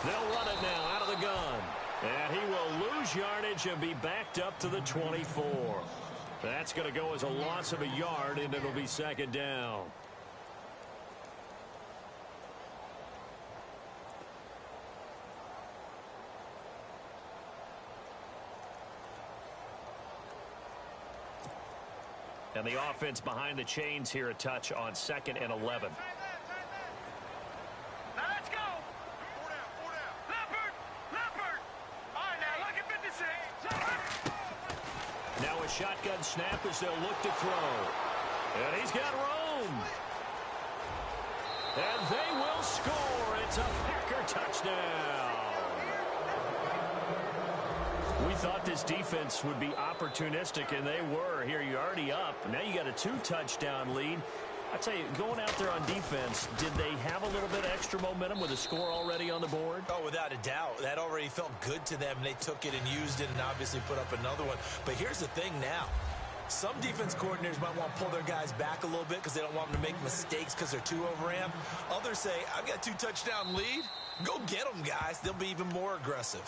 They'll run it now out of the gun. And he will lose yardage and be backed up to the 24. That's going to go as a loss of a yard, and it'll be second down. And the offense behind the chains here, a touch on 2nd and 11. Now let's go. Leopard. All right, now look at 56. Now a shotgun snap as they'll look to throw. And he's got room. And they will score. It's a Packer touchdown. We thought this defense would be opportunistic, and they were. Here, you're already up. Now you got a 2-touchdown lead. I tell you, going out there on defense, did they have a little bit of extra momentum with a score already on the board? Oh, without a doubt. That already felt good to them. They took it and used it and obviously put up another one. But here's the thing now. Some defense coordinators might want to pull their guys back a little bit because they don't want them to make mistakes because they're too overamped. Others say, I've got a 2-touchdown lead. Go get them, guys. They'll be even more aggressive.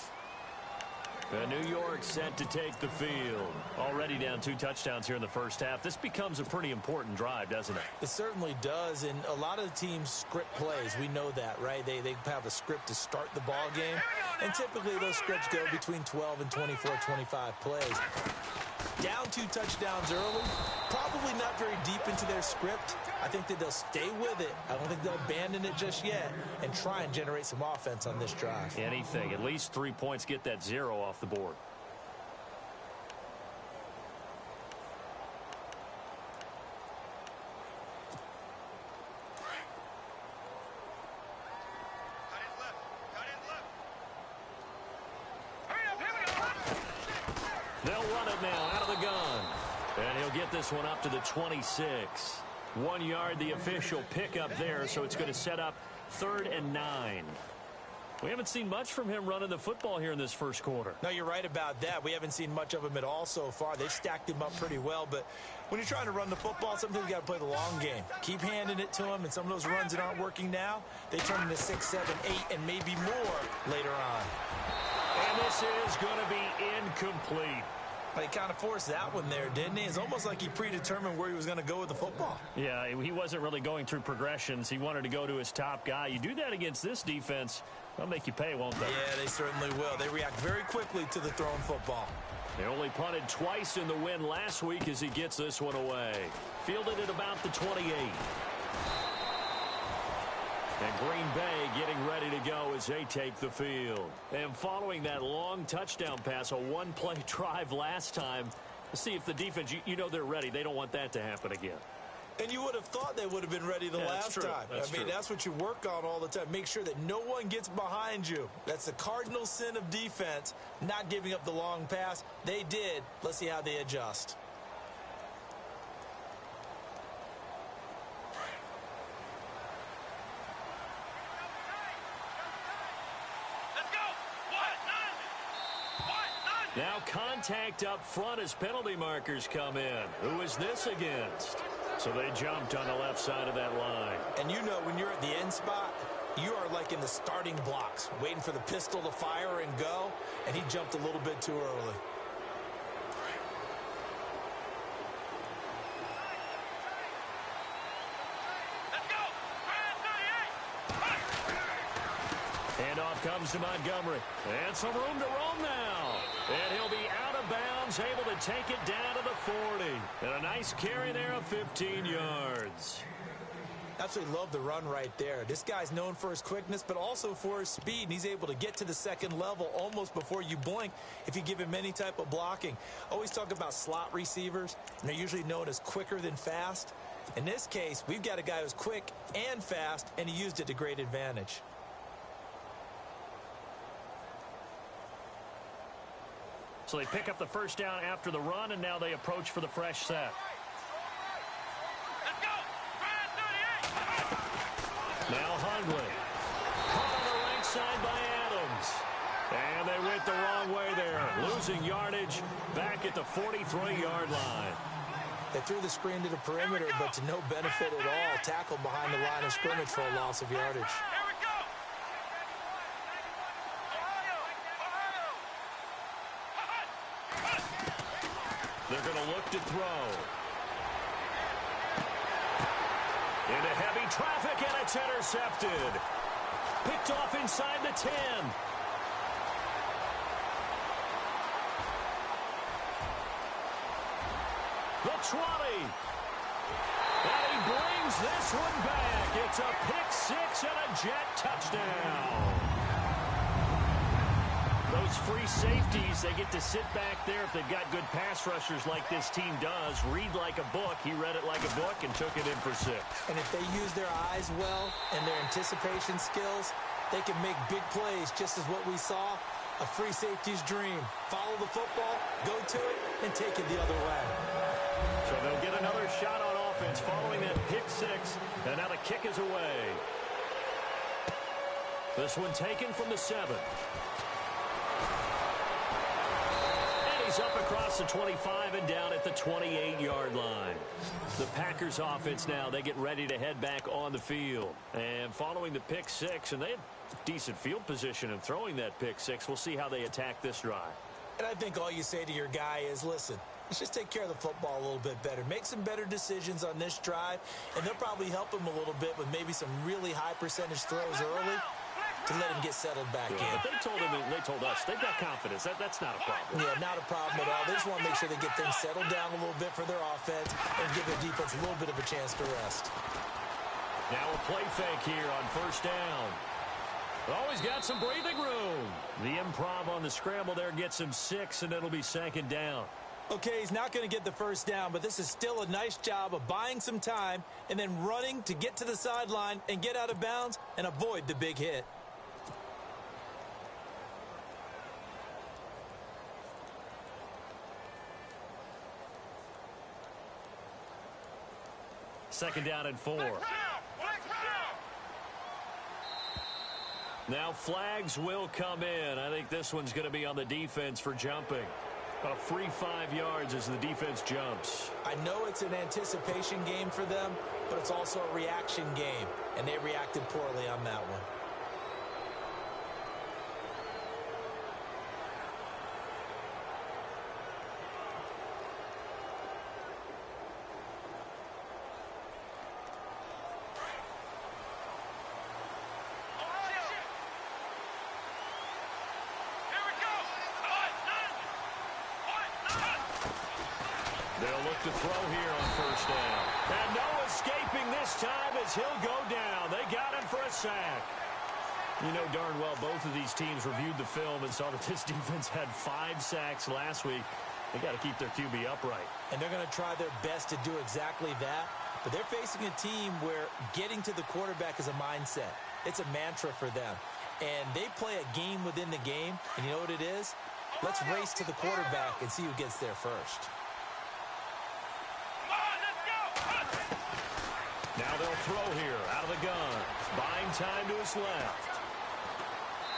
New York set to take the field. Already down 2 touchdowns here in the first half. This becomes a pretty important drive, doesn't it? It certainly does, and a lot of the teams script plays. We know that, right? They have a script to start the ball game, and typically those scripts go between 12 and 24, 25 plays. Down 2 touchdowns early, probably not very deep into their script. I think that they'll stay with it. I don't think they'll abandon it just yet and try and generate some offense on this drive. Anything. At least 3 points, get that 0 off the board. They'll run it now out of the gun. And he'll get this one up to the 26. 1 yard, the official pickup there, so it's going to set up 3rd and 9. We haven't seen much from him running the football here in this first quarter. No, you're right about that. We haven't seen much of him at all so far. They've stacked him up pretty well, but when you're trying to run the football, sometimes you got to play the long game. Keep handing it to him, and some of those runs that aren't working now, they turn into 6, 7, 8, and maybe more later on. And this is going to be incomplete. He kind of forced that one there, didn't he? It's almost like he predetermined where he was going to go with the football. Yeah, he wasn't really going through progressions. He wanted to go to his top guy. You do that against this defense, they'll make you pay, won't they? Yeah, they certainly will. They react very quickly to the thrown football. They only punted twice in the win last week as he gets this one away. Fielded at about the 28. And Green Bay getting ready to go as they take the field. And following that long touchdown pass, a one-play drive last time, let's see if the defense, you know they're ready. They don't want that to happen again. And you would have thought they would have been ready the last time. That's what you work on all the time. Make sure that no one gets behind you. That's the cardinal sin of defense, not giving up the long pass. They did. Let's see how they adjust. Now contact up front as penalty markers come in. Who is this against? So they jumped on the left side of that line. And you know when you're at the end spot, you are like in the starting blocks, waiting for the pistol to fire and go, and he jumped a little bit too early. Handoff comes to Montgomery. And some room to roam now. And he'll be out of bounds, able to take it down to the 40. And a nice carry there of 15 yards. Absolutely love the run right there. This guy's known for his quickness, but also for his speed. And he's able to get to the second level almost before you blink if you give him any type of blocking. Always talk about slot receivers, and they're usually known as quicker than fast. In this case, we've got a guy who's quick and fast, and he used it to great advantage. So they pick up the first down after the run, and now they approach for the fresh set. Let's go! Now Hundley. Caught on the right side by Adams. And they went the wrong way there. Losing yardage back at the 43-yard line. They threw the screen to the perimeter, but to no benefit at all. Tackled behind the line of scrimmage for a loss of yardage. Here we They're going to look to throw. Into heavy traffic, and it's intercepted. Picked off inside the 10. The 20. And he brings this one back. It's a pick six and a jet touchdown. Those free safeties, they get to sit back there if they've got good pass rushers like this team does. Read like a book. He read it like a book and took it in for 6. And if they use their eyes well and their anticipation skills, they can make big plays, just as what we saw. A free safety's dream. Follow the football, go to it, and take it the other way. So they'll get another shot on offense following that pick 6, and now the kick is away. This one taken from the 7. He's up across the 25 and down at the 28-yard line. The Packers offense now, they get ready to head back on the field. And following the pick 6, and they had decent field position in throwing that pick 6. We'll see how they attack this drive. And I think all you say to your guy is, listen, let's just take care of the football a little bit better. Make some better decisions on this drive, and they'll probably help him a little bit with maybe some really high percentage throws early to let him get settled back in. But they told us they've got confidence. That's not a problem. Yeah, not a problem at all. They just want to make sure they get things settled down a little bit for their offense and give their defense a little bit of a chance to rest. Now a play fake here on first down. Always got some breathing room. The improv on the scramble there gets him 6, and it'll be 2nd down. Okay, he's not going to get the first down, but this is still a nice job of buying some time and then running to get to the sideline and get out of bounds and avoid the big hit. Second down and 4. Now flags will come in. I think this one's going to be on the defense for jumping. A free 5 yards as the defense jumps. I know it's an anticipation game for them, but it's also a reaction game, and they reacted poorly on that one. They'll look to throw here on first down. And no escaping this time as he'll go down. They got him for a sack. You know darn well both of these teams reviewed the film and saw that this defense had 5 sacks last week. They got to keep their QB upright. And they're going to try their best to do exactly that. But they're facing a team where getting to the quarterback is a mindset. It's a mantra for them. And they play a game within the game. And you know what it is? Let's race to the quarterback and see who gets there first. Now they'll throw here out of the gun. Buying time to his left.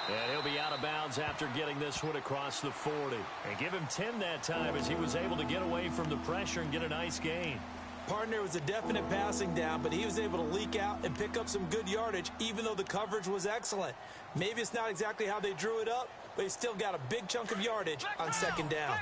And he'll be out of bounds after getting this one across the 40. And give him 10 that time as he was able to get away from the pressure and get a nice gain. Partner was a definite passing down, but he was able to leak out and pick up some good yardage, even though the coverage was excellent. Maybe it's not exactly how they drew it up, but he still got a big chunk of yardage on second down.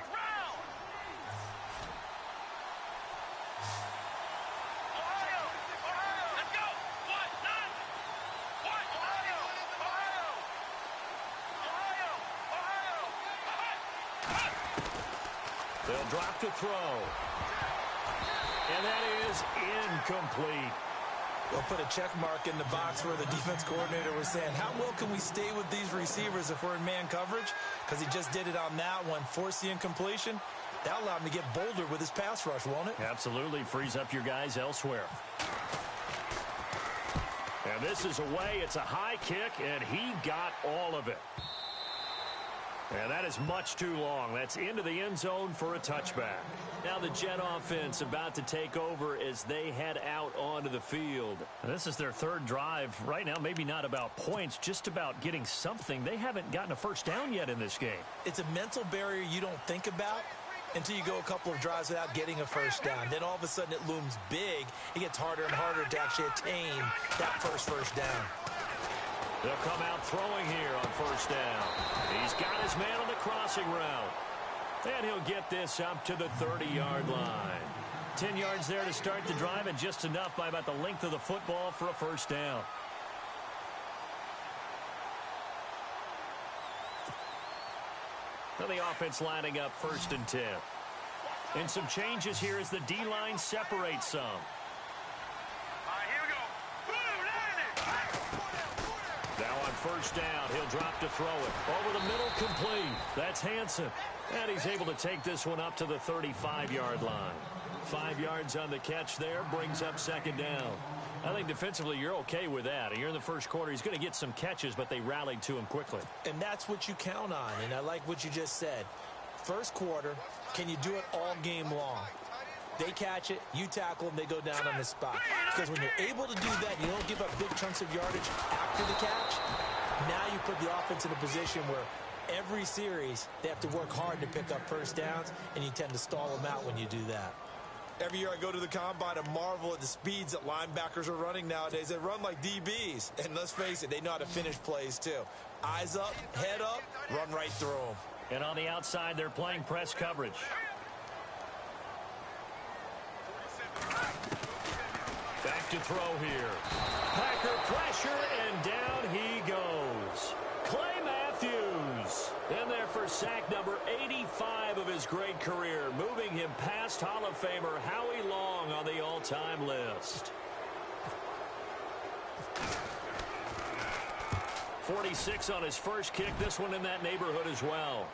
They'll drop to throw. And that is incomplete. They'll put a check mark in the box where the defense coordinator was saying, how well can we stay with these receivers if we're in man coverage? Because he just did it on that one, forced the incompletion. That'll allow him to get bolder with his pass rush, won't it? Absolutely. Frees up your guys elsewhere. And this is away. It's a high kick, and he got all of it. And that is much too long. That's into the end zone for a touchback. Now the Jet offense about to take over as they head out onto the field. This is their 3rd drive. Right now, maybe not about points, just about getting something. They haven't gotten a first down yet in this game. It's a mental barrier you don't think about until you go a couple of drives without getting a first down. Then all of a sudden it looms big. It gets harder and harder to actually attain that first down. They'll come out throwing here on first down. He's got his man on the crossing route. And he'll get this up to the 30-yard line. 10 yards there to start the drive, and just enough by about the length of the football for a first down. Now the offense lining up 1st and 10. And some changes here as the D-line separates some. All right, here we go. Now on 1st down, he'll drop to throw it. Over the middle, complete. That's Hansen. And he's able to take this one up to the 35-yard line. 5 yards on the catch there, brings up 2nd down. I think defensively you're okay with that. You're in the first quarter. He's going to get some catches, but they rallied to him quickly. And that's what you count on, and I like what you just said. First quarter, can you do it all game long? They catch it, you tackle them, they go down on the spot. Because when you're able to do that, you don't give up big chunks of yardage after the catch. Now you put the offense in a position where every series they have to work hard to pick up first downs, and you tend to stall them out when you do that. Every year I go to the combine and marvel at the speeds that linebackers are running nowadays. They run like DBs. And let's face it, they know how to finish plays too. Eyes up, head up, run right through them. And on the outside, they're playing press coverage. Back to throw here. Packer pressure, and down he goes. Clay Matthews in there for sack number 85 of his great career, moving him past Hall of Famer Howie Long on the all-time list. 46 on his first kick, this one in that neighborhood as well.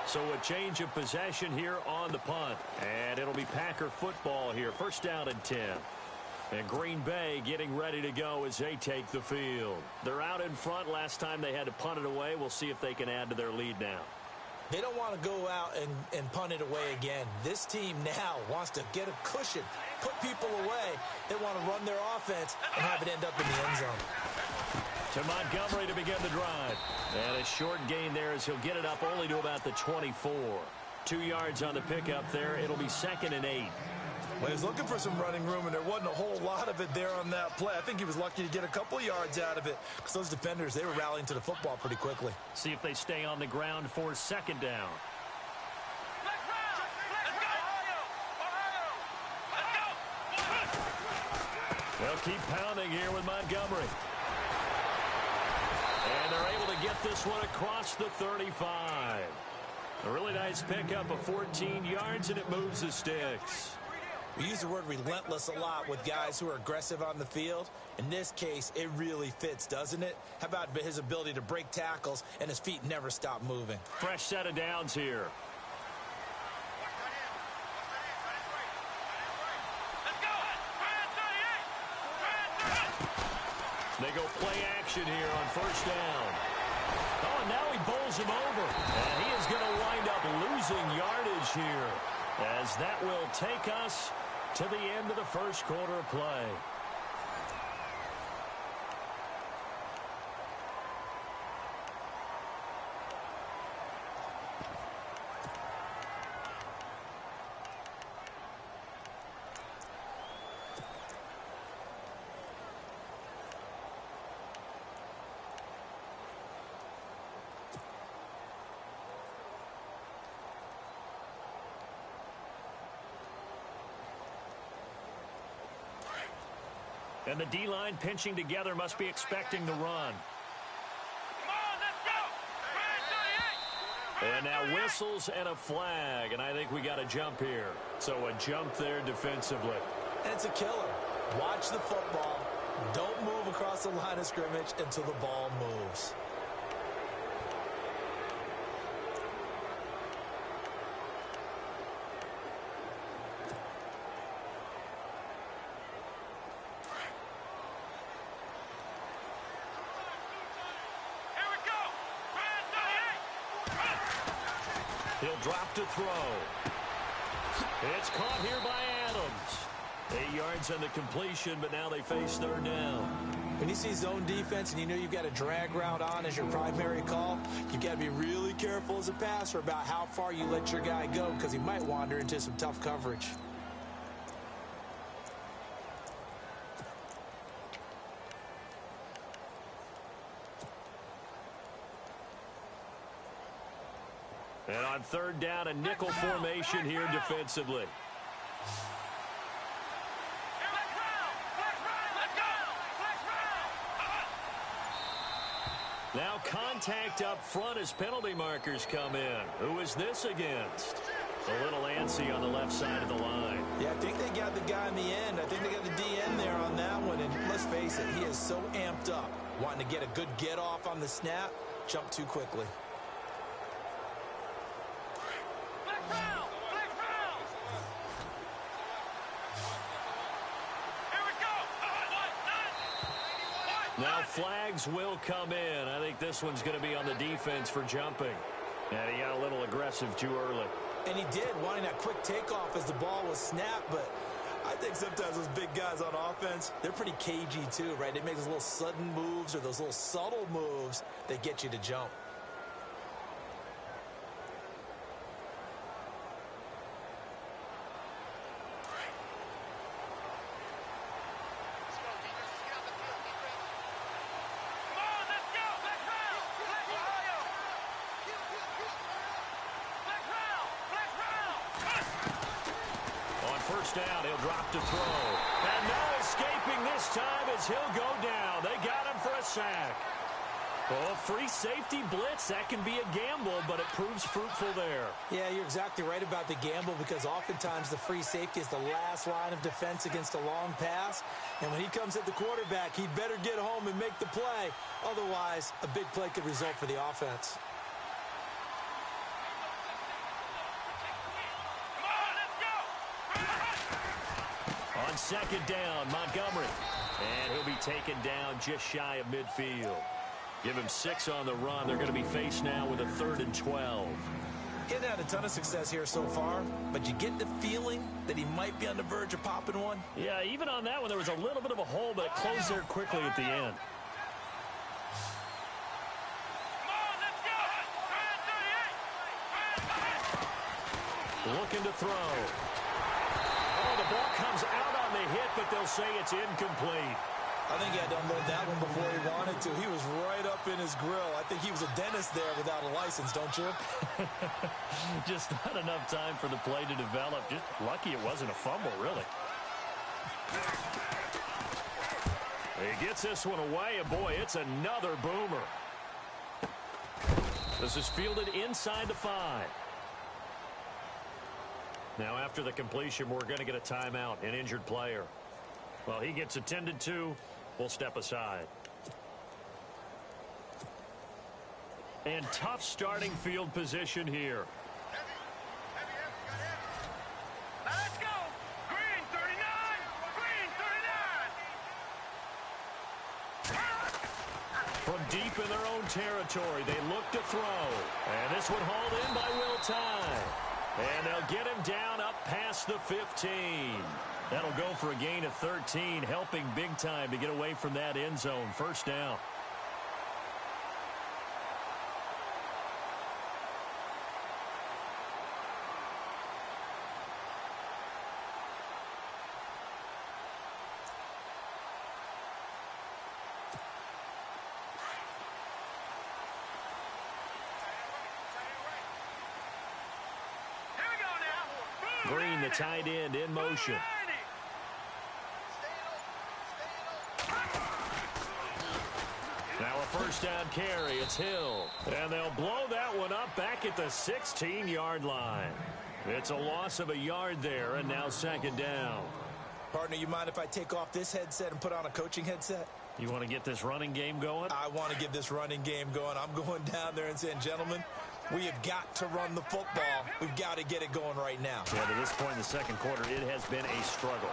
So a change of possession here on the punt. And it'll be Packer football here. 1st down and 10. And Green Bay getting ready to go as they take the field. They're out in front. Last time they had to punt it away. We'll see if they can add to their lead now. They don't want to go out and punt it away again. This team now wants to get a cushion, put people away. They want to run their offense and have it end up in the end zone. To Montgomery to begin the drive. And a short gain there as he'll get it up only to about the 24. 2 yards on the pickup there. It'll be 2nd and 8. Well, he was looking for some running room, and there wasn't a whole lot of it there on that play. I think he was lucky to get a couple yards out of it because those defenders, they were rallying to the football pretty quickly. See if they stay on the ground for 2nd down. They'll keep pounding here with Montgomery. And they're able to get this one across the 35. A really nice pickup of 14 yards, and it moves the sticks. We use the word relentless a lot with guys who are aggressive on the field. In this case, it really fits, doesn't it? How about his ability to break tackles and his feet never stop moving? Fresh set of downs here. They go play action here on 1st down. Oh, and now he bowls him over. And he is going to wind up losing yardage here, as that will take us to the end of the first quarter of play. And the D-line pinching together, must be expecting the run. Come on, let's go. And now whistles and a flag, and I think we got a jump here. So a jump there defensively. And it's a killer. Watch the football. Don't move across the line of scrimmage until the ball moves. He'll drop to throw. It's caught here by Adams. 8 yards on the completion, but now they face 3rd down. When you see zone defense and you know you've got a drag route on as your primary call, you've got to be really careful as a passer about how far you let your guy go because he might wander into some tough coverage. And on third down, a nickel formation here defensively. Now contact up front as penalty markers come in. Who is this against? A little antsy on the left side of the line. Yeah, I think they got the guy in the end. I think they got the DN there on that one. And let's face it, he is so amped up, wanting to get a good get off on the snap, jump too quickly. Now flags will come in. I think this one's going to be on the defense for jumping. And he got a little aggressive too early. And he did, wanting that quick takeoff as the ball was snapped. But I think sometimes those big guys on offense, they're pretty cagey too, right? They make those little sudden moves or those little subtle moves that get you to jump. First down, he'll drop to throw. And no escaping this time as he'll go down. They got him for a sack. Well, free safety blitz, that can be a gamble, but it proves fruitful there. Yeah, you're exactly right about the gamble because oftentimes the free safety is the last line of defense against a long pass. And when he comes at the quarterback, he'd better get home and make the play. Otherwise, a big play could result for the offense. On second down, Montgomery. And he'll be taken down just shy of midfield. Give him 6 on the run. They're going to be faced now with a 3rd and 12. He hasn't had a ton of success here so far, but you get the feeling that he might be on the verge of popping one. Yeah, even on that one, there was a little bit of a hole, but it closed there quickly at the end. Looking to throw. Oh, the ball comes out on the hit, but they'll say it's incomplete. I think he had to unload that one before he wanted to. He was right up in his grill. I think he was a dentist there without a license, don't you? Just not enough time for the play to develop. Just lucky it wasn't a fumble, really. He gets this one away, and boy, it's another boomer. This is fielded inside the 5. Now, after the completion, we're going to get a timeout, an injured player. Well, he gets attended to. We'll step aside. And tough starting field position here. Let's go. Green 39. Green 39. From deep in their own territory, they look to throw. And this one hauled in by Will Tye. And they'll get him down up past the 15. That'll go for a gain of 13, helping big time to get away from that end zone. First down. Green, the tight end, in motion. Now a first down carry. It's Hill. And they'll blow that one up back at the 16-yard line. It's a loss of a yard there, and now second down. Partner, you mind if I take off this headset and put on a coaching headset? You want to get this running game going? I want to get this running game going. I'm going down there and saying, gentlemen, we have got to run the football. We've got to get it going right now. Yeah, to this point in the second quarter, it has been a struggle.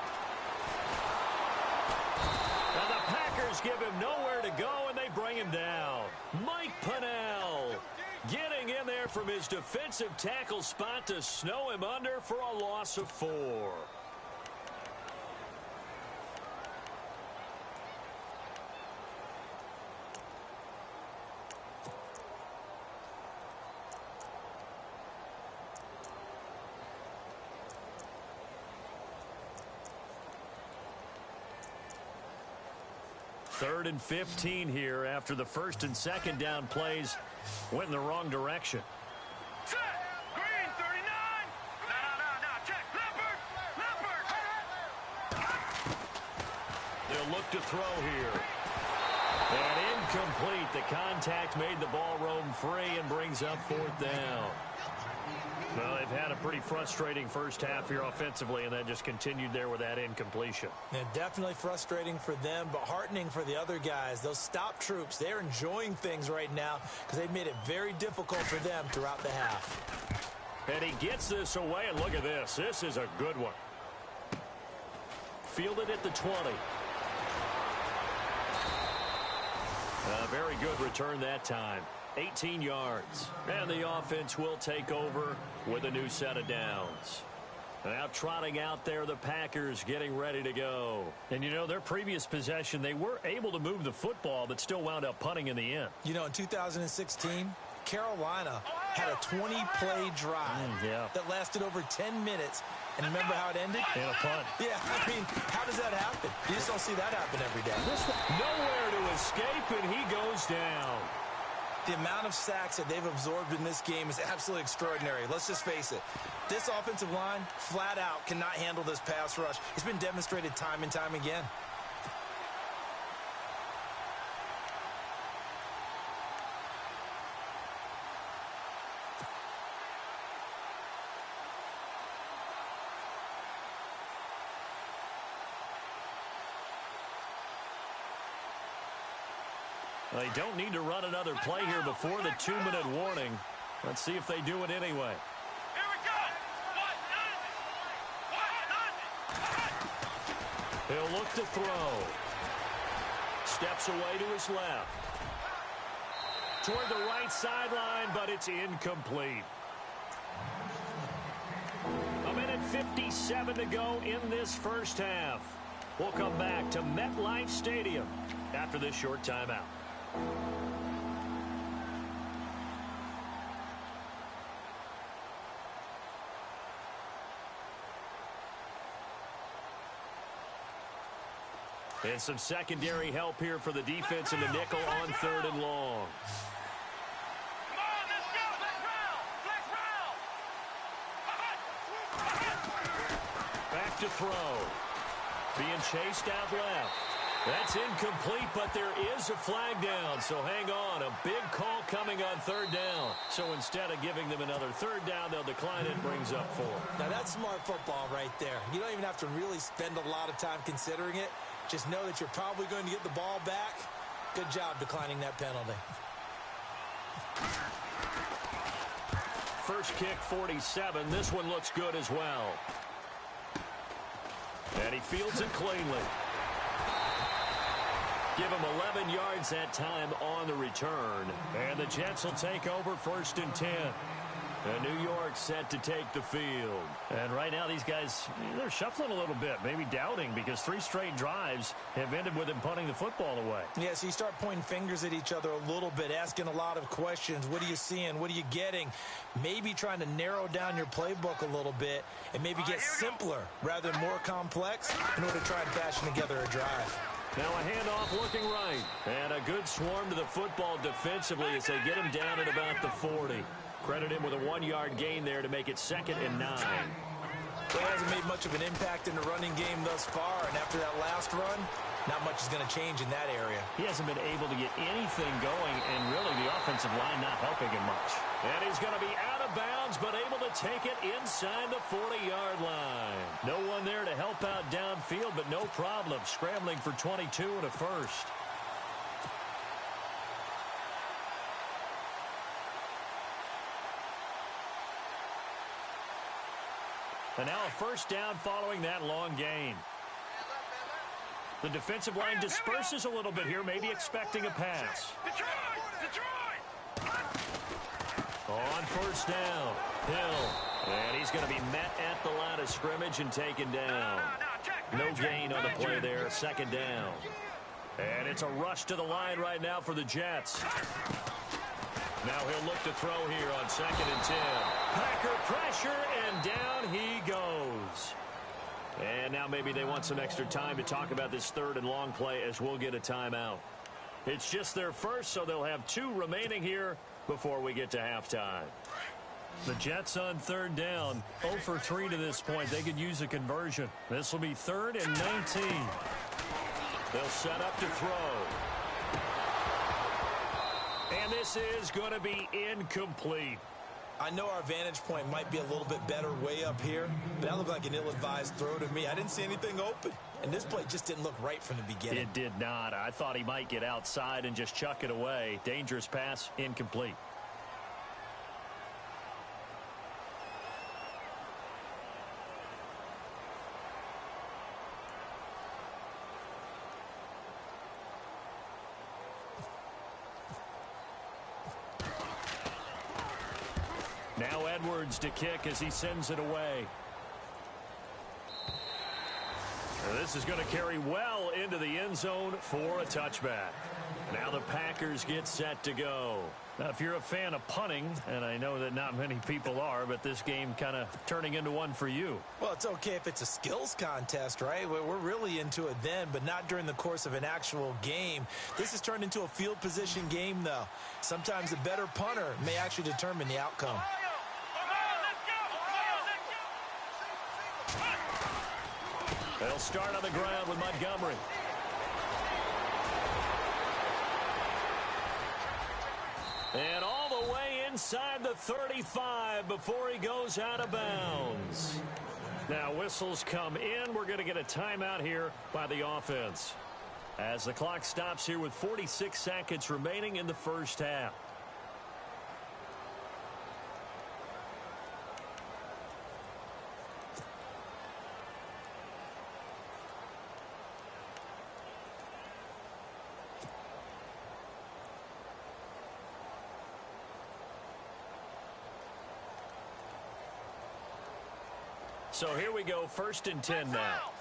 And the Packers give him nowhere to go, and they bring him down. Mike Pennell getting in there from his defensive tackle spot to snow him under for a loss of 4. Third and 15 here after the first and second down plays went in the wrong direction. he'll look to throw here. And incomplete. The contact made the ball roam free and brings up 4th down. Well, they've had a pretty frustrating first half here offensively, and then just continued there with that incompletion. Yeah, definitely frustrating for them, but heartening for the other guys. Those stop troops, they're enjoying things right now because they've made it very difficult for them throughout the half. And he gets this away, and look at this. This is a good one. Fielded at the 20. A very good return that time. 18 yards. And the offense will take over with a new set of downs. Now trotting out there, the Packers getting ready to go. And, you know, their previous possession, they were able to move the football, but still wound up punting in the end. You know, in 2016, Carolina had a 20-play drive that lasted over 10 minutes. And remember how it ended? In a punt. Yeah, I mean, how does that happen? You just don't see that happen every day. Nowhere to escape, and he goes down. The amount of sacks that they've absorbed in this game is absolutely extraordinary. Let's just face it. This offensive line, flat out, cannot handle this pass rush. It's been demonstrated time and time again. They don't need to run another play here before the 2-minute warning. Let's see if they do it anyway. Here we go. He'll look to throw. Steps away to his left. Toward the right sideline, but it's incomplete. 1:57 to go in this first half. We'll come back to MetLife Stadium after this short timeout. And some secondary help here for the defense in the nickel on 3rd and long. Come on, let's go. Let's roll. Back to throw. Being chased out left. That's incomplete, but there is a flag down, so hang on. A big call coming on 3rd down. So instead of giving them another 3rd down, they'll decline it, brings up 4. Now, that's smart football right there. You don't even have to really spend a lot of time considering it. Just know that you're probably going to get the ball back. Good job declining that penalty. First kick, 47. This one looks good as well. And he fields it cleanly. Give him 11 yards that time on the return. And the Jets will take over 1st and 10. And New York set to take the field. And right now these guys, they're shuffling a little bit, maybe doubting, because 3 straight drives have ended with them punting the football away. Yeah, so you start pointing fingers at each other a little bit, asking a lot of questions. What are you seeing? What are you getting? Maybe trying to narrow down your playbook a little bit and maybe get simpler rather than more complex in order to try and fashion together a drive. Now a handoff looking right. And a good swarm to the football defensively as they get him down at about the 40. Credit him with a 1-yard gain there to make it 2nd and 9. He hasn't made much of an impact in the running game thus far, and after that last run, not much is going to change in that area. He hasn't been able to get anything going, and really the offensive line not helping him much. And he's going to be out of bounds, but able to take it inside the 40-yard line. No one there to help out downfield, but no problem. Scrambling for 22 and a first. And now a first down following that long gain. The defensive line disperses a little bit here, maybe expecting a pass. On first down, Hill. And he's going to be met at the line of scrimmage and taken down. No gain on the play there, 2nd down. And it's a rush to the line right now for the Jets. Now he'll look to throw here on 2nd and 10. Packer pressure, and down he goes. And now maybe they want some extra time to talk about this 3rd and long play as we'll get a timeout. It's just their first, so they'll have 2 remaining here before we get to halftime. The Jets on 3rd down, 0 for 3 to this point. They could use a conversion. This will be 3rd and 19. They'll set up to throw. And this is going to be incomplete. I know our vantage point might be a little bit better way up here, but that looked like an ill-advised throw to me. I didn't see anything open, and this play just didn't look right from the beginning. It did not. I thought he might get outside and just chuck it away. Dangerous pass, incomplete. Now Edwards to kick as he sends it away. This is going to carry well into the end zone for a touchback. Now the Packers get set to go. Now, if you're a fan of punting, and I know that not many people are, but this game kind of turning into one for you. Well, it's okay if it's a skills contest, right? We're really into it then, but not during the course of an actual game. This has turned into a field position game, though. Sometimes the better punter may actually determine the outcome. They'll start on the ground with Montgomery. And all the way inside the 35 before he goes out of bounds. Now whistles come in. We're going to get a timeout here by the offense, as the clock stops here with 46 seconds remaining in the first half. So here we go, 1st and 10 now.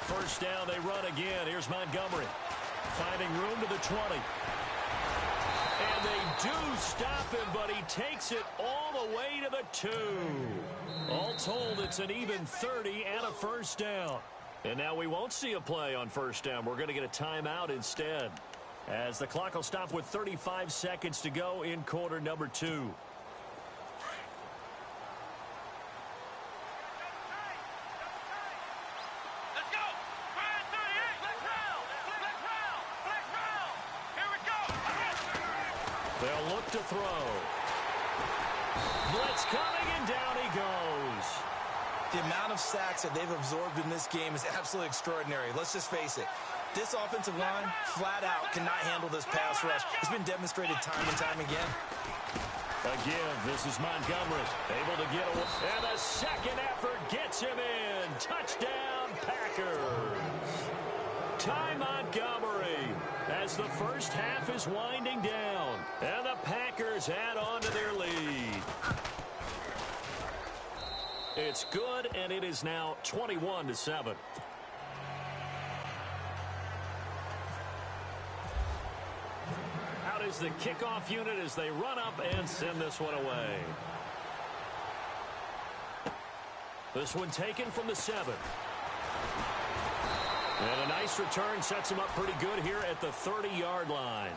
First down, they run again. Here's Montgomery, finding room to the 20. And they do stop him, but he takes it all the way to the 2. All told, it's an even 30 and a first down. And now we won't see a play on first down. We're going to get a timeout instead, as the clock will stop with 35 seconds to go in quarter number 2. They'll look to throw. Blitz coming, and down he goes. The amount of sacks that they've absorbed in this game is absolutely extraordinary. Let's just face it. This offensive line, flat out, cannot handle this pass rush. It's been demonstrated time and time again. Again, this is Montgomery, able to get away. And the second effort gets him in. Touchdown, Packers. Ty Montgomery, as the first half is winding down. And the Packers add on to their lead. It's good, and it is now 21-7. Out is the kickoff unit as they run up and send this one away. This one taken from the 7. And a nice return sets him up pretty good here at the 30-yard line.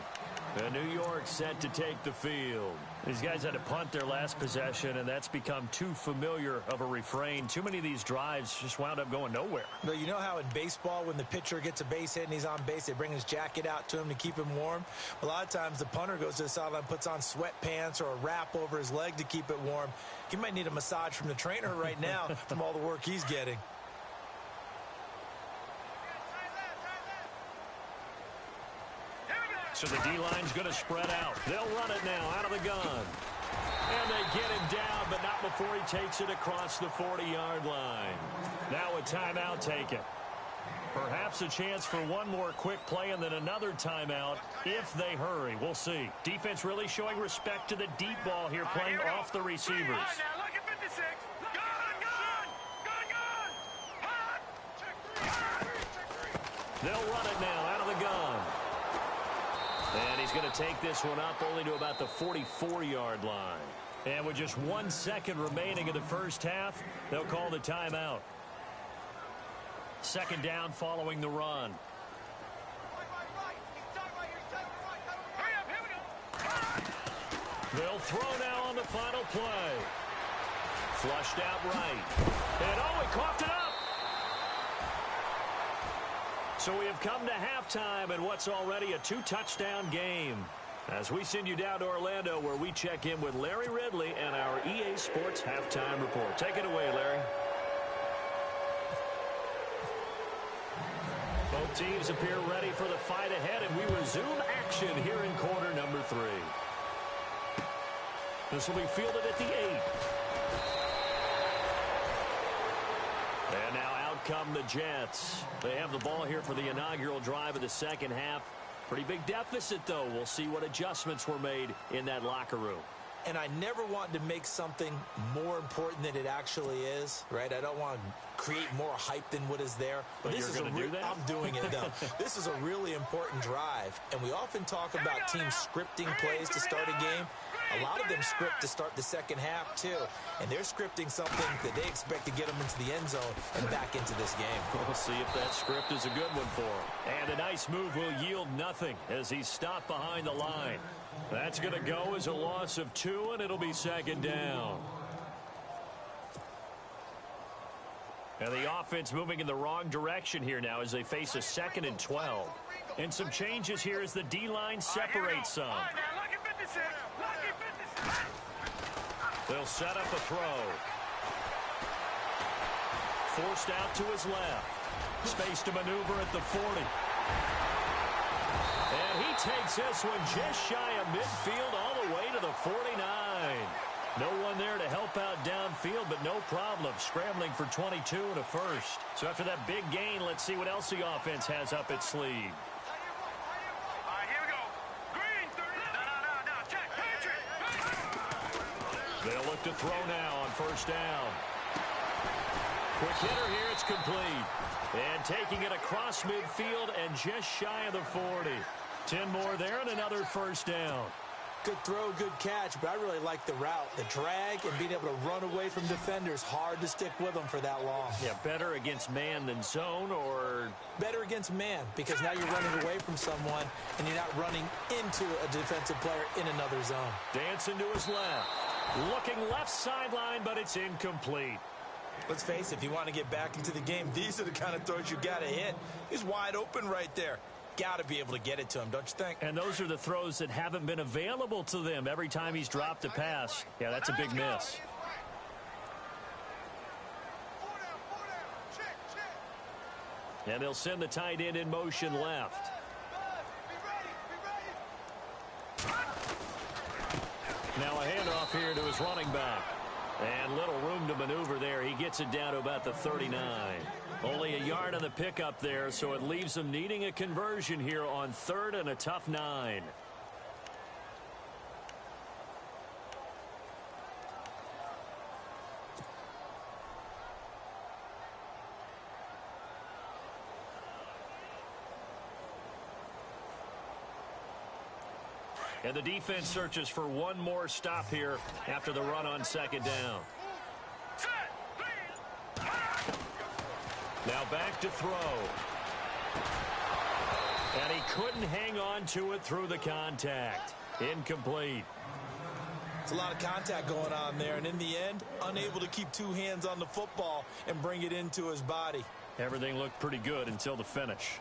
And New York set to take the field. These guys had to punt their last possession, and that's become too familiar of a refrain. Too many of these drives just wound up going nowhere. But you know how in baseball, when the pitcher gets a base hit and he's on base, they bring his jacket out to him to keep him warm? A lot of times the punter goes to the sideline, puts on sweatpants or a wrap over his leg to keep it warm. He might need a massage from the trainer right now from all the work he's getting. So the D-line's going to spread out. They'll run it now out of the gun. And they get him down, but not before he takes it across the 40-yard line. Now a timeout taken. Perhaps a chance for one more quick play and then another timeout if they hurry. We'll see. Defense really showing respect to the deep ball here, playing off the receivers. They'll run it now out of the gun. And he's going to take this one up only to about the 44-yard line. And with just 1 second remaining in the first half, they'll call the timeout. Second down following the run. They'll throw now on the final play. Flushed out right. And he coughed it up. So we have come to halftime in what's already a 2-touchdown game. As we send you down to Orlando, where we check in with Larry Ridley and our EA Sports Halftime Report. Take it away, Larry. Both teams appear ready for the fight ahead, and we resume action here in quarter number 3. This will be fielded at the 8. And now out come the Jets. They have the ball here for the inaugural drive of the second half. Pretty big deficit, though. We'll see what adjustments were made in that locker room. And I never want to make something more important than it actually is, right? I don't want to create more hype than what is there. But this you're going to do that? I'm doing it, though. This is a really important drive, and we often talk about teams scripting plays to start a game. A lot of them script to start the second half, too. And they're scripting something that they expect to get them into the end zone and back into this game. We'll see if that script is a good one for him. And a nice move will yield nothing as he's stopped behind the line. That's going to go as a loss of 2, and it'll be second down. And the offense moving in the wrong direction here now as they face a 2nd and 12. And some changes here as the D-line separates some. They'll set up a throw. Forced out to his left. Space to maneuver at the 40. And he takes this one just shy of midfield all the way to the 49. No one there to help out downfield, but no problem. Scrambling for 22 and a first. So after that big gain, let's see what else the offense has up its sleeve. They'll look to throw now on first down. Quick hitter here, it's complete. And taking it across midfield and just shy of the 40. 10 more there and another first down. Good throw, good catch, but I really like the route. The drag and being able to run away from defenders. Hard to stick with them for that long. Yeah, better against man than zone, or? Better against man, because now you're running away from someone and you're not running into a defensive player in another zone. Dancing to his left. Looking left sideline, but it's incomplete. Let's face it, if you want to get back into the game, these are the kind of throws you got to hit. He's wide open right there. Got to be able to get it to him, don't you think? And those are the throws that haven't been available to them every time he's dropped a pass. Yeah, that's a big miss. And they'll send the tight end in motion left. Now a handoff here to his running back. And little room to maneuver there. He gets it down to about the 39. Only a yard on the pickup there, so it leaves them needing a conversion here on 3rd and a tough 9. And the defense searches for one more stop here after the run on second down. Now back to throw. And he couldn't hang on to it through the contact. Incomplete. It's a lot of contact going on there, and in the end, unable to keep 2 hands on the football and bring it into his body. Everything looked pretty good until the finish.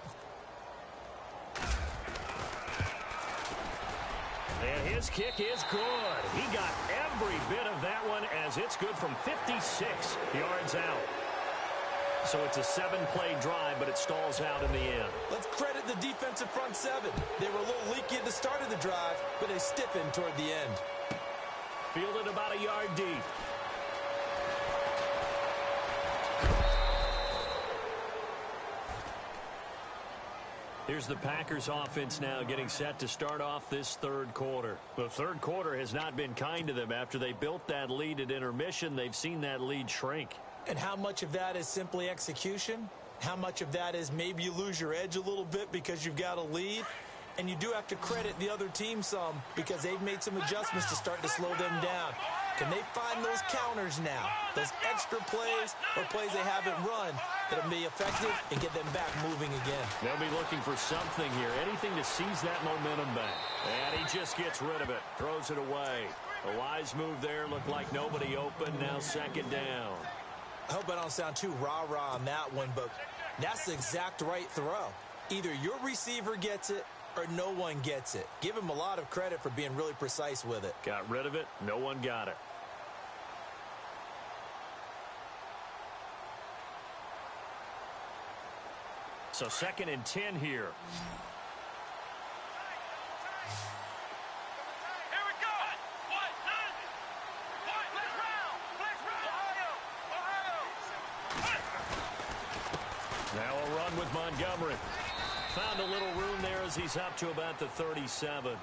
And his kick is good. He got every bit of that one as it's good from 56 yards out. So it's a 7-play drive, but it stalls out in the end. Let's credit the defensive front 7. They were a little leaky at the start of the drive, but they stiffened toward the end. Fielded about a yard deep. Here's the Packers offense now getting set to start off this 3rd quarter. The 3rd quarter has not been kind to them. After they built that lead at intermission, they've seen that lead shrink. And how much of that is simply execution? How much of that is maybe you lose your edge a little bit because you've got a lead? And you do have to credit the other team some because they've made some adjustments to start to slow them down. Can they find those counters now, those extra plays or plays they haven't run that'll be effective and get them back moving again? They'll be looking for something here, anything to seize that momentum back. And he just gets rid of it, throws it away. A wise move there. Looked like nobody open. Now second down. I hope I don't sound too rah-rah on that one, but that's the exact right throw. Either your receiver gets it or no one gets it. Give him a lot of credit for being really precise with it. Got rid of it. No one got it. So 2nd and 10 here. Here we go. What? Let's round. Ohio. Now a run with Montgomery. Found a little room there as he's up to about the 37.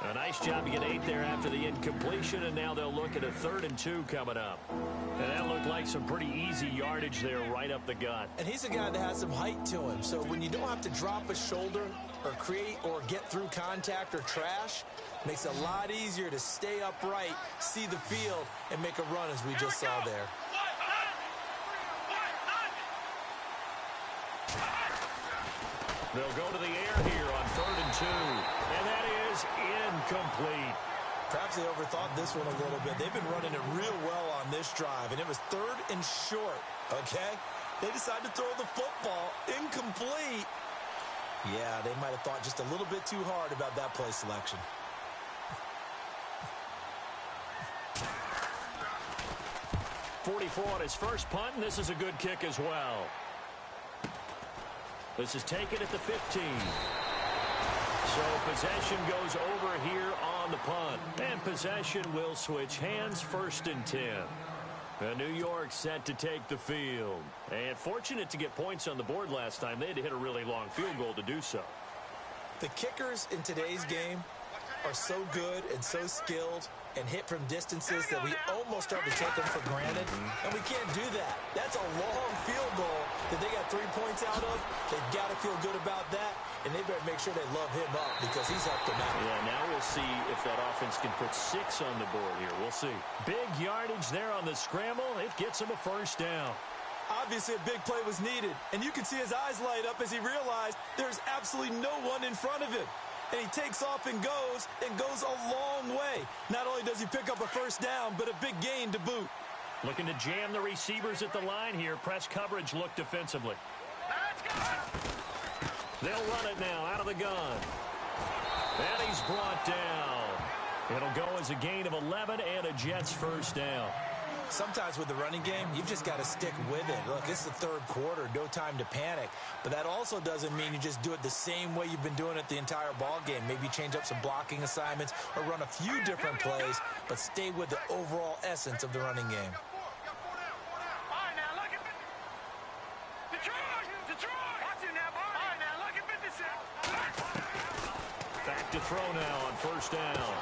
A nice job to get 8 there after the incompletion, and now they'll look at a 3rd and 2 coming up. And that looked like some pretty easy yardage there right up the gut. And he's a guy that has some height to him, so when you don't have to drop a shoulder or create or get through contact or trash, makes it a lot easier to stay upright, see the field, and make a run as we just saw there. They'll go to the air here on 3rd and 2. And that is incomplete. Perhaps they overthought this one a little bit. They've been running it real well on this drive, and it was 3rd and short, okay? They decided to throw the football incomplete. Yeah, they might have thought just a little bit too hard about that play selection. .44 on his first punt, and this is a good kick as well. This is taken at the 15. So possession goes over here on the punt. And possession will switch hands, 1st and 10. New York set to take the field. And fortunate to get points on the board last time. They had to hit a really long field goal to do so. The kickers in today's game are so good and so skilled and hit from distances that we almost start to take them for granted. And we can't do that. That's a long field goal that they got 3 points out of. They've got to feel good about that, and they better make sure they love him up because he's helped them out. Yeah, now we'll see if that offense can put 6 on the board here. We'll see. Big yardage there on the scramble. It gets him a 1st down. Obviously, a big play was needed, and you can see his eyes light up as he realized there's absolutely no one in front of him. And he takes off and goes a long way. Not only does he pick up a 1st down, but a big gain to boot. Looking to jam the receivers at the line here. Press coverage look defensively. They'll run it now out of the gun. And he's brought down. It'll go as a gain of 11 and a Jets 1st down. Sometimes with the running game, you've just got to stick with it. Look, it's the 3rd quarter, no time to panic. But that also doesn't mean you just do it the same way you've been doing it the entire ball game. Maybe change up some blocking assignments or run a few different plays, but stay with the overall essence of the running game. Back to throw now on 1st down.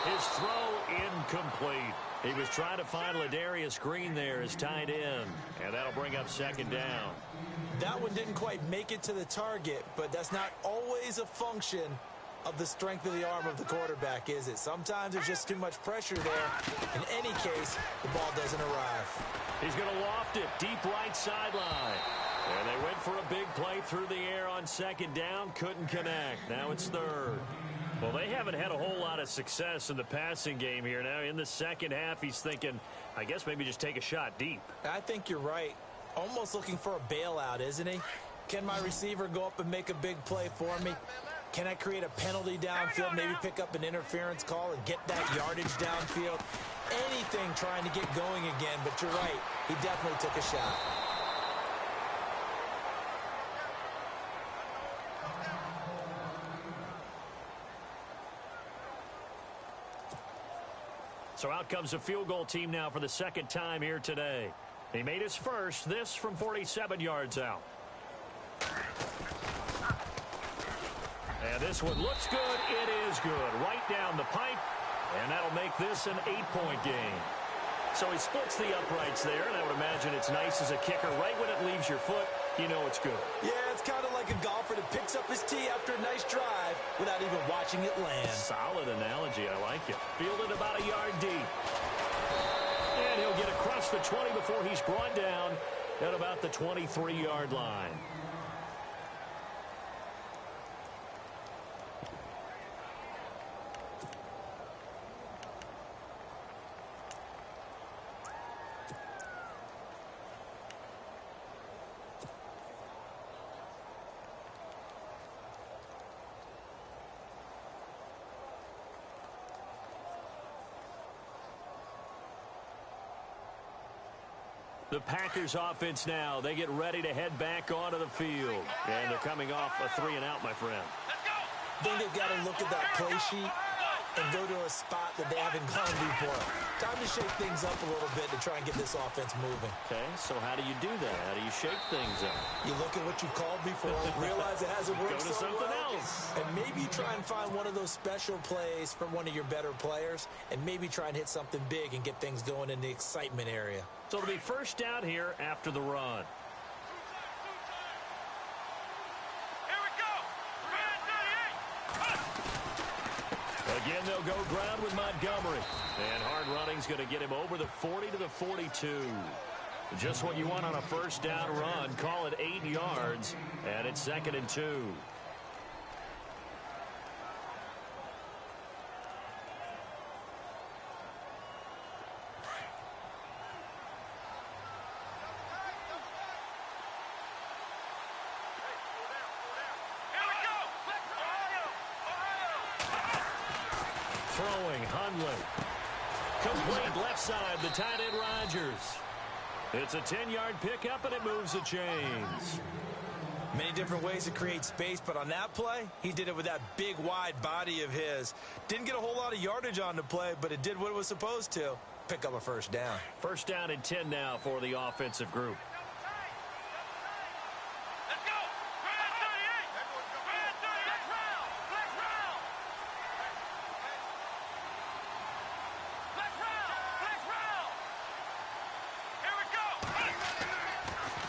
His throw incomplete. He was trying to find Ladarius Green there as tight end, and that'll bring up 2nd down. That one didn't quite make it to the target, but that's not always a function of the strength of the arm of the quarterback, is it? Sometimes there's just too much pressure there. In any case, the ball doesn't arrive. He's going to loft it deep right sideline. And they went for a big play through the air on 2nd down. Couldn't connect. Now it's 3rd. Well, they haven't had a whole lot of success in the passing game here. Now in the second half, he's thinking, I guess maybe just take a shot deep. I think you're right. Almost looking for a bailout, isn't he? Can my receiver go up and make a big play for me? Can I create a penalty downfield, maybe pick up an interference call and get that yardage downfield? Anything trying to get going again, but you're right. He definitely took a shot. So out comes a field goal team now for the 2nd time here today. He made his first, this from 47 yards out. And this one looks good. It is good. Right down the pipe. And that'll make this an 8-point game. So he splits the uprights there, and I would imagine it's nice as a kicker. Right when it leaves your foot, you know it's good. Yeah, it's kind of like a golfer that picks up his tee after a nice drive without even watching it land. Solid analogy. I like it. Fielded about a yard deep. And he'll get across the 20 before he's brought down at about the 23-yard line. The Packers offense now. They get ready to head back onto the field. And they're coming off a 3-and-out, my friend. I think they've got to look at that play sheet and go to a spot that they haven't gone before. Time to shake things up a little bit to try and get this offense moving. Okay, so how do you do that? How do you shake things up? You look at what you called before, realize it hasn't worked. Go to so something well, else. and maybe try and find one of those special plays from one of your better players, and maybe try and hit something big and get things going in the excitement area. So it'll be first down here after the run. Again, they'll go ground with Montgomery. And hard running's going to get him over the 40 to the 42. Just what you want on a first down run. Call it 8 yards. And it's 2nd and 2. Throwing, Hundley. Complete left side, the tight end Rodgers. It's a 10-yard pickup, and it moves the chains. Many different ways to create space, but on that play, he did it with that big, wide body of his. Didn't get a whole lot of yardage on the play, but it did what it was supposed to. Pick up a first down. First down and 10 now for the offensive group.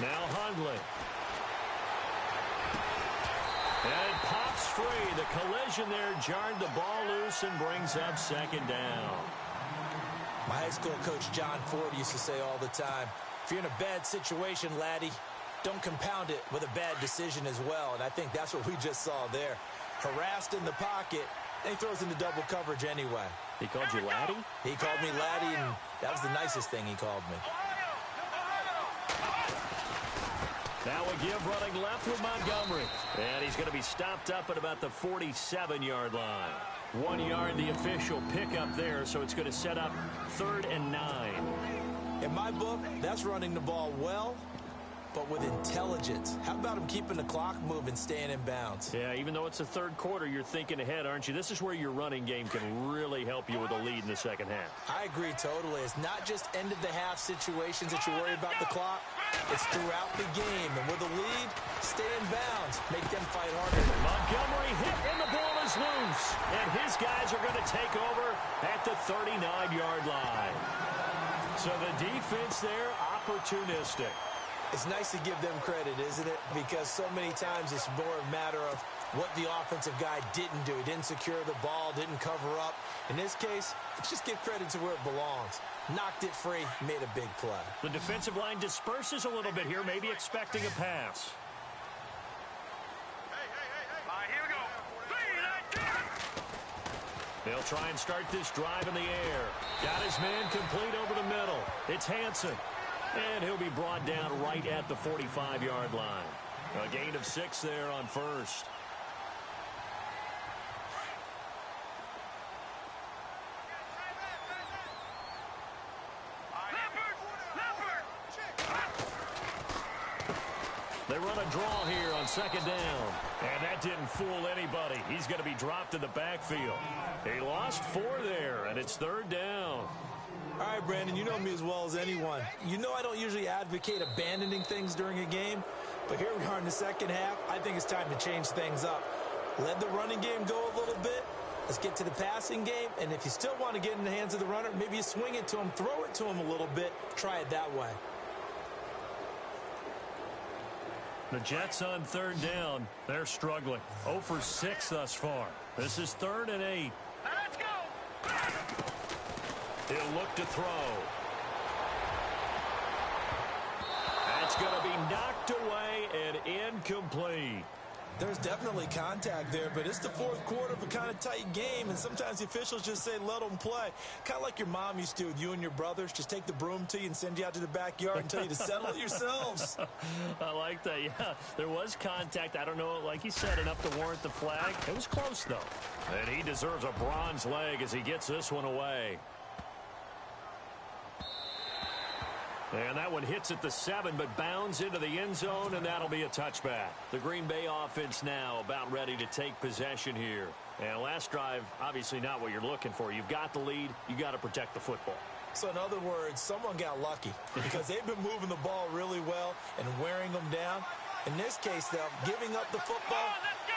Now Hundley. And it pops free. The collision there jarred the ball loose and brings up 2nd down. My high school coach John Ford used to say all the time, if you're in a bad situation, laddie, don't compound it with a bad decision as well. And I think that's what we just saw there. Harassed in the pocket, and he throws into double coverage anyway. He called you laddie? He called me laddie, and that was the nicest thing he called me. Now a give running left with Montgomery. And he's going to be stopped up at about the 47-yard line. 1 yard, the official pickup there, so it's going to set up 3rd and 9. In my book, that's running the ball well, but with intelligence. How about him keeping the clock moving, staying in bounds? Yeah, even though it's the third quarter, you're thinking ahead, aren't you? This is where your running game can really help you with a lead in the second half. I agree totally. It's not just end-of-the-half situations that you worry about the clock. It's throughout the game. And with a lead, stay in bounds. Make them fight harder. Montgomery hit, and the ball is loose. And his guys are going to take over at the 39-yard line. So the defense there, opportunistic. It's nice to give them credit, isn't it? Because so many times it's more a matter of what the offensive guy didn't do. He didn't secure the ball, didn't cover up. In this case, let's just give credit to where it belongs. Knocked it free, made a big play. The defensive line disperses a little bit here, maybe expecting a pass. They'll try and start this drive in the air. Got his man complete over the middle. It's Hansen. And he'll be brought down right at the 45-yard line. A gain of 6 there on first. They run a draw here on 2nd down. And that didn't fool anybody. He's going to be dropped in the backfield. He lost 4 there, and it's 3rd down. All right, Brandon, you know me as well as anyone. You know I don't usually advocate abandoning things during a game, but here we are in the second half. I think it's time to change things up. Let the running game go a little bit. Let's get to the passing game, and if you still want to get in the hands of the runner, maybe you swing it to him, throw it to him a little bit, try it that way. The Jets on 3rd down. They're struggling. 0 for 6 thus far. This is 3rd and 8. Let's go! He'll look to throw. That's going to be knocked away and incomplete. There's definitely contact there, but it's the fourth quarter of a kind of tight game, and sometimes the officials just say, let them play. Kind of like your mom used to with you and your brothers. Just take the broom to you and send you out to the backyard and tell you to settle it yourselves. I like that, yeah. There was contact. I don't know, like he said, enough to warrant the flag. It was close, though. And he deserves a bronze leg as he gets this one away. And that one hits at the 7, but bounds into the end zone, and that'll be a touchback. The Green Bay offense now about ready to take possession here. And last drive, obviously not what you're looking for. You've got the lead. You got to protect the football. So in other words, someone got lucky because they've been moving the ball really well and wearing them down. In this case, though, giving up the football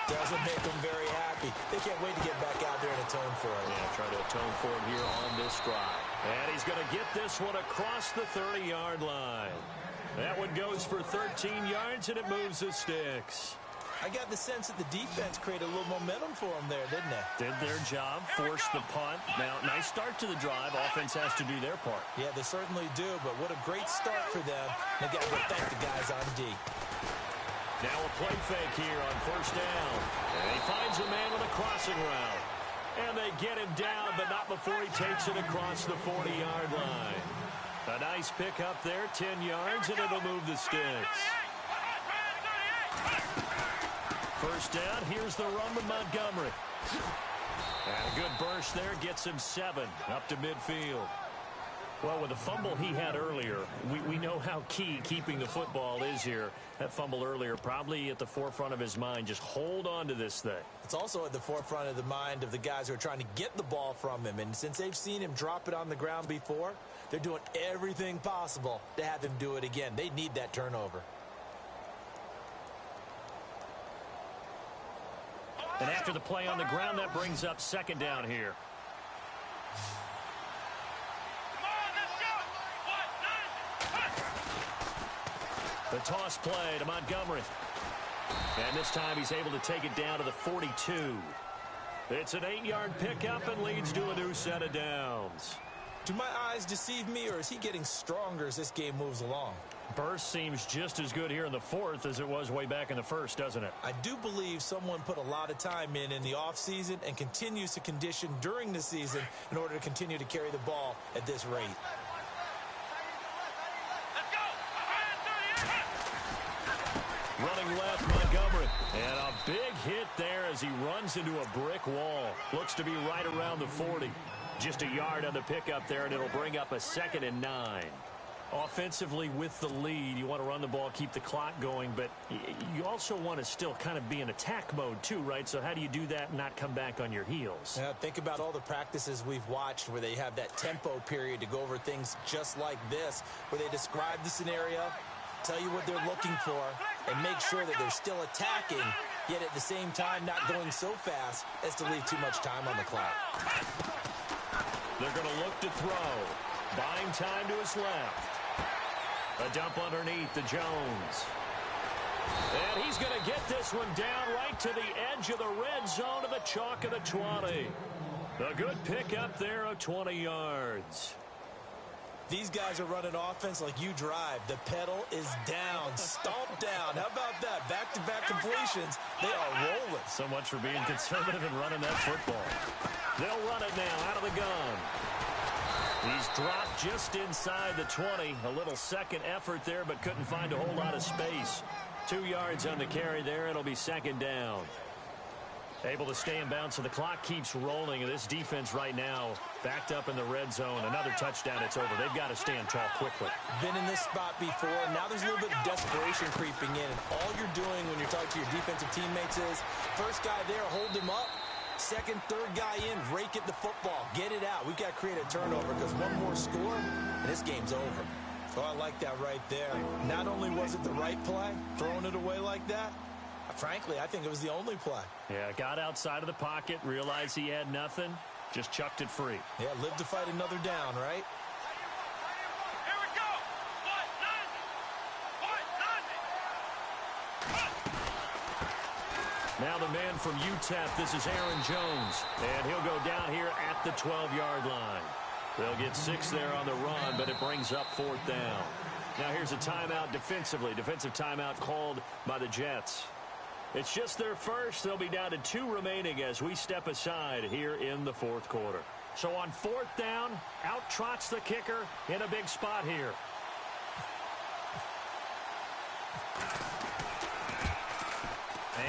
doesn't make them very happy. They can't wait to get back out there and atone for it. Yeah, try to atone for it here on this drive. And he's going to get this one across the 30-yard line. That one goes for 13 yards, and it moves the sticks. I got the sense that the defense created a little momentum for them there, didn't they? Did their job, forced the punt. Now, nice start to the drive. Offense has to do their part. Yeah, they certainly do, but what a great start for them. They got to go thank the guys on D. Now a play fake here on first down. And he finds a man with a crossing route. And they get him down, but not before he takes it across the 40-yard line. A nice pick up there, 10 yards, and it'll move the sticks. First down, here's the run with Montgomery. And a good burst there gets him 7 up to midfield. Well, with the fumble he had earlier, we know how key keeping the football is here. That fumble earlier probably at the forefront of his mind. Just hold on to this thing. It's also at the forefront of the mind of the guys who are trying to get the ball from him. And since they've seen him drop it on the ground before, they're doing everything possible to have him do it again. They need that turnover. And after the play on the ground, that brings up second down here. The toss play to Montgomery. And this time he's able to take it down to the 42. It's an 8-yard pickup and leads to a new set of downs. Do my eyes deceive me, or is he getting stronger as this game moves along? Burst seems just as good here in the fourth as it was way back in the first, doesn't it? I do believe someone put a lot of time in the offseason and continues to condition during the season in order to continue to carry the ball at this rate. Running left, Montgomery. And a big hit there as he runs into a brick wall. Looks to be right around the 40. Just a yard on the pickup there, and it'll bring up a 2nd and 9. Offensively with the lead, you want to run the ball, keep the clock going, but you also want to still kind of be in attack mode too, right? So how do you do that and not come back on your heels? Yeah, think about all the practices we've watched where they have that tempo period to go over things just like this, where they describe the scenario, tell you what they're looking for, and make sure that they're still attacking, yet at the same time not going so fast as to leave too much time on the clock. They're going to look to throw. Buying time to his left. A dump underneath to Jones. And he's going to get this one down right to the edge of the red zone to the chalk of the 20. A good pickup there of 20 yards. These guys are running offense like you drive. The pedal is down, stomped down. How about that? Back-to-back completions. They are rolling. So much for being conservative and running that football. They'll run it now out of the gun. He's dropped just inside the 20. A little second effort there, but couldn't find a whole lot of space. 2 yards on the carry there. It'll be second down. Able to stay in bounds, so the clock keeps rolling. And this defense right now backed up in the red zone. Another touchdown, it's over. They've got to stand tall quickly. Been in this spot before. Now there's a little bit of desperation creeping in. And all you're doing when you're talking to your defensive teammates is, first guy there, hold him up. Second, third guy in, rake at the football. Get it out. We've got to create a turnover because one more score, and this game's over. Oh, I like that right there. Not only was it the right play, throwing it away like that, frankly, I think it was the only play. Yeah, got outside of the pocket, realized he had nothing, just chucked it free. Yeah, live to fight another down, right? Here we go. Now the man from UTEP, this is Aaron Jones, and he'll go down here at the 12-yard line. They'll get 6 there on the run, but it brings up 4th down. Now here's a timeout defensively. Defensive timeout called by the Jets. It's just their first. They'll be down to 2 remaining as we step aside here in the 4th quarter. So on 4th down, out trots the kicker in a big spot here.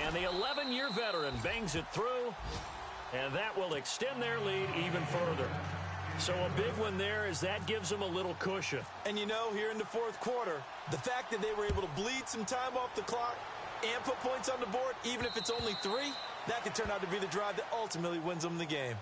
And the 11-year veteran bangs it through, and that will extend their lead even further. So a big one there as that gives them a little cushion. And you know, here in the fourth quarter, the fact that they were able to bleed some time off the clock and put points on the board, even if it's only 3, that could turn out to be the drive that ultimately wins them the game.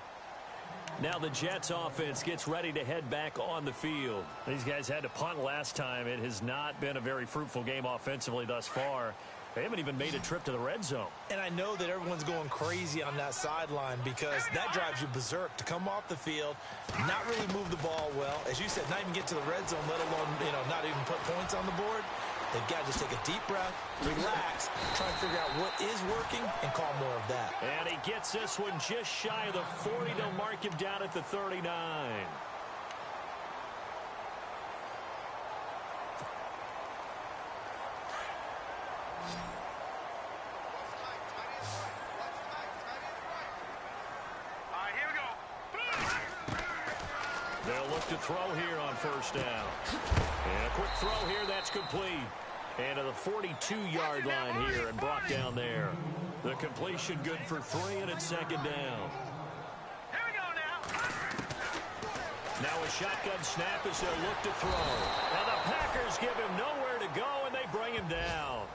Now the Jets offense gets ready to head back on the field. These guys had to punt last time. It has not been a very fruitful game offensively thus far. They haven't even made a trip to the red zone. And I know that everyone's going crazy on that sideline because that drives you berserk to come off the field, not really move the ball well. As you said, not even get to the red zone, let alone, not even put points on the board. They've got to just take a deep breath, relax, try and figure out what is working, and call more of that. And he gets this one just shy of the 40. They'll mark him down at the 39. They'll look to throw here on first down. And a quick throw here, that's complete. And to the 42-yard line here and brought down there. The completion good for 3, and it's second down. Here we go now. Now a shotgun snap as they'll look to throw. And the Packers give him nowhere to go, and they bring him down.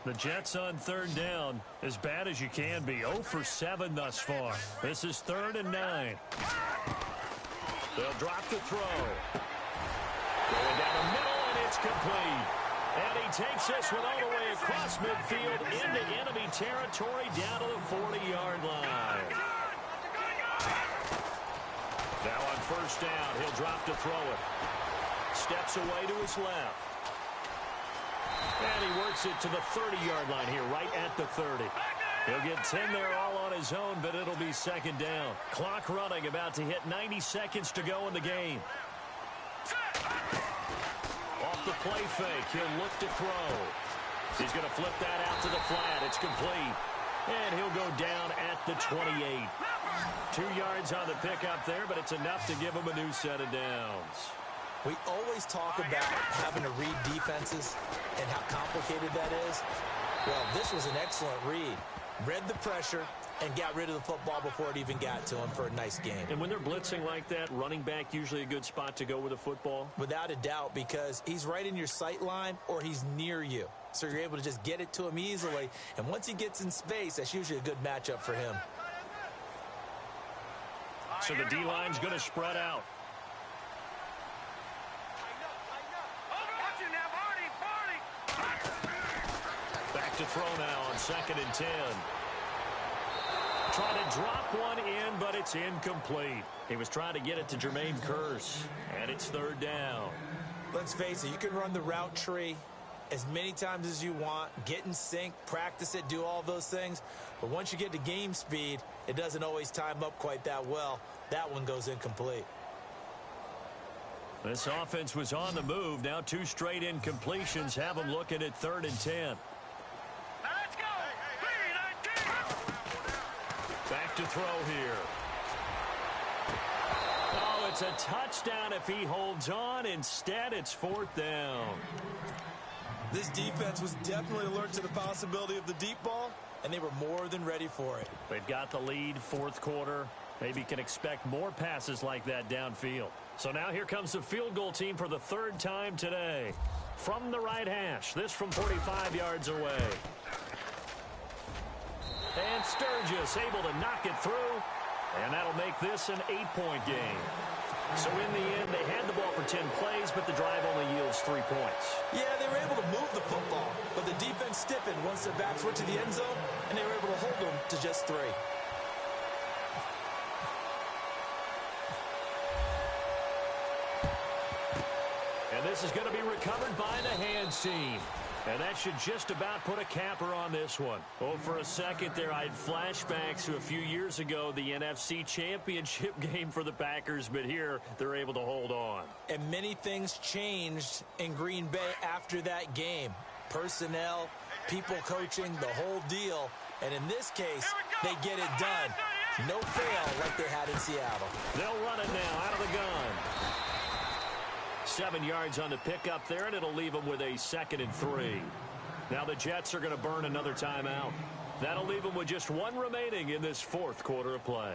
The Jets on third down, as bad as you can be. 0 for 7 thus far. This is 3rd and 9. They'll drop the throw. Going down the middle, and it's complete. And he takes this one all the way across midfield into enemy territory down to the 40-yard line. Now on first down, he'll drop to throw it. Steps away to his left. And he works it to the 30-yard line here, right at the 30. He'll get 10 there all on his own, but it'll be second down. Clock running, about to hit 90 seconds to go in the game. Off the play fake, he'll look to throw. He's going to flip that out to the flat. It's complete. And he'll go down at the 28. 2 yards on the pickup there, but it's enough to give him a new set of downs. We always talk about having to read defenses and how complicated that is. Well, this was an excellent read. Read the pressure and got rid of the football before it even got to him for a nice game. And when they're blitzing like that, running back usually a good spot to go with the football? Without a doubt, because he's right in your sight line or he's near you. So you're able to just get it to him easily. And once he gets in space, that's usually a good matchup for him. So the D-line's going to spread out. Back to throw now on 2nd and 10. Trying to drop one in, but it's incomplete. He was trying to get it to Jermaine Kearse, and it's 3rd down. Let's face it, you can run the route tree as many times as you want, get in sync, practice it, do all those things. But once you get to game speed, it doesn't always time up quite that well. That one goes incomplete. This offense was on the move. Now 2 straight incompletions have them looking at 3rd and 10. Now let's go. 3-19. Back to throw here. Oh, it's a touchdown if he holds on. Instead, it's 4th down. This defense was definitely alert to the possibility of the deep ball, and they were more than ready for it. They've got the lead, 4th quarter. Maybe can expect more passes like that downfield. So now here comes the field goal team for the 3rd time today. From the right hash, this from 45 yards away. And Sturgis able to knock it through, and that'll make this an 8-point game. So in the end, they had the ball for 10 plays, but the drive only yields 3 points. Yeah, they were able to move the football, but the defense stiffened once their backs were to the end zone, and they were able to hold them to just 3. And this is going to be recovered by the hands team. And that should just about put a capper on this one. Oh, for a second there, I had flashbacks to a few years ago, the NFC Championship game for the Packers, but here they're able to hold on. And many things changed in Green Bay after that game. Personnel, people coaching, the whole deal. And in this case, they get it done. No fail like they had in Seattle. They'll run it now out of the gun. 7 yards on the pickup there, and it'll leave them with a 2nd and 3. Now the Jets are going to burn another timeout. That'll leave them with just one remaining in this 4th quarter of play.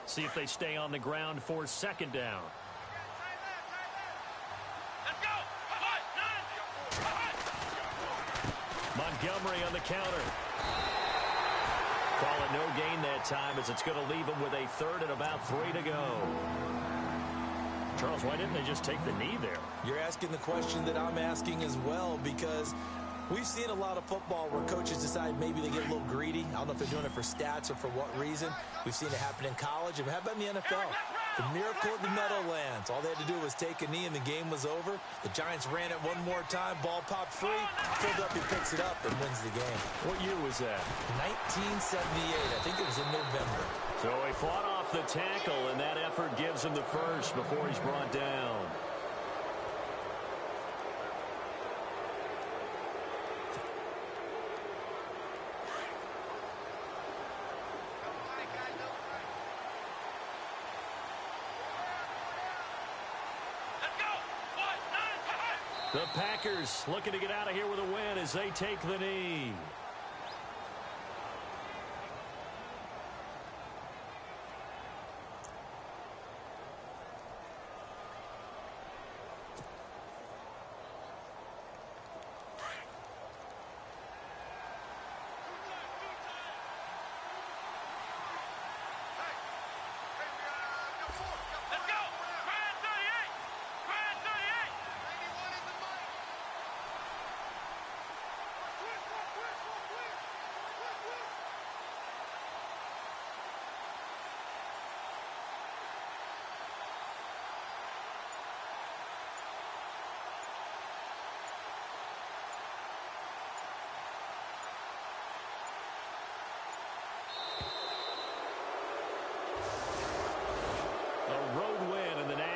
See if they stay on the ground for 2nd down. Let's go. Montgomery on the counter. Call it no gain that time as it's going to leave them with a 3rd and about 3 to go. Charles, why didn't they just take the knee there? You're asking the question that I'm asking as well, because we've seen a lot of football where coaches decide maybe they get a little greedy. I don't know if they're doing it for stats or for what reason. We've seen it happen in college. And how about in the NFL? The miracle at the Meadowlands. All they had to do was take a knee and the game was over. The Giants ran it one more time. Ball popped free. Philadelphia picks it up and wins the game. What year was that? 1978. I think it was in November. So he fought off the tackle, and that effort gives him the first before he's brought down. The Packers looking to get out of here with a win as they take the knee.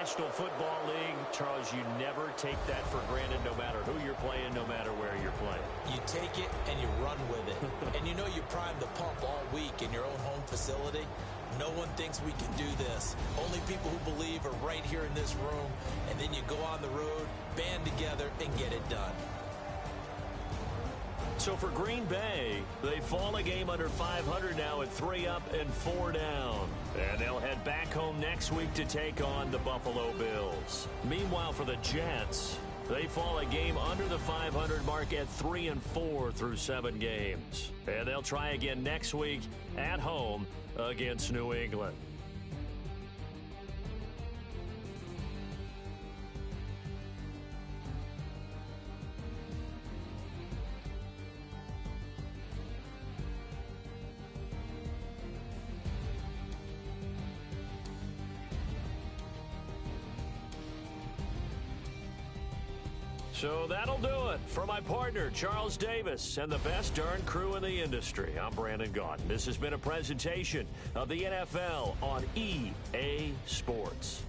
National Football League, Charles, you never take that for granted no matter who you're playing, no matter where you're playing. You take it and you run with it. And you know you prime the pump all week in your own home facility. No one thinks we can do this. Only people who believe are right here in this room. And then you go on the road, band together, and get it done. So for Green Bay, they fall a game under 500 now at 3 up and 4 down. And they'll head back home next week to take on the Buffalo Bills. Meanwhile, for the Jets, they fall a game under the 500 mark at 3 and 4 through 7 games. And they'll try again next week at home against New England. So that'll do it for my partner, Charles Davis, and the best darn crew in the industry. I'm Brandon Gaudin. This has been a presentation of the NFL on EA Sports.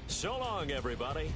So long, everybody.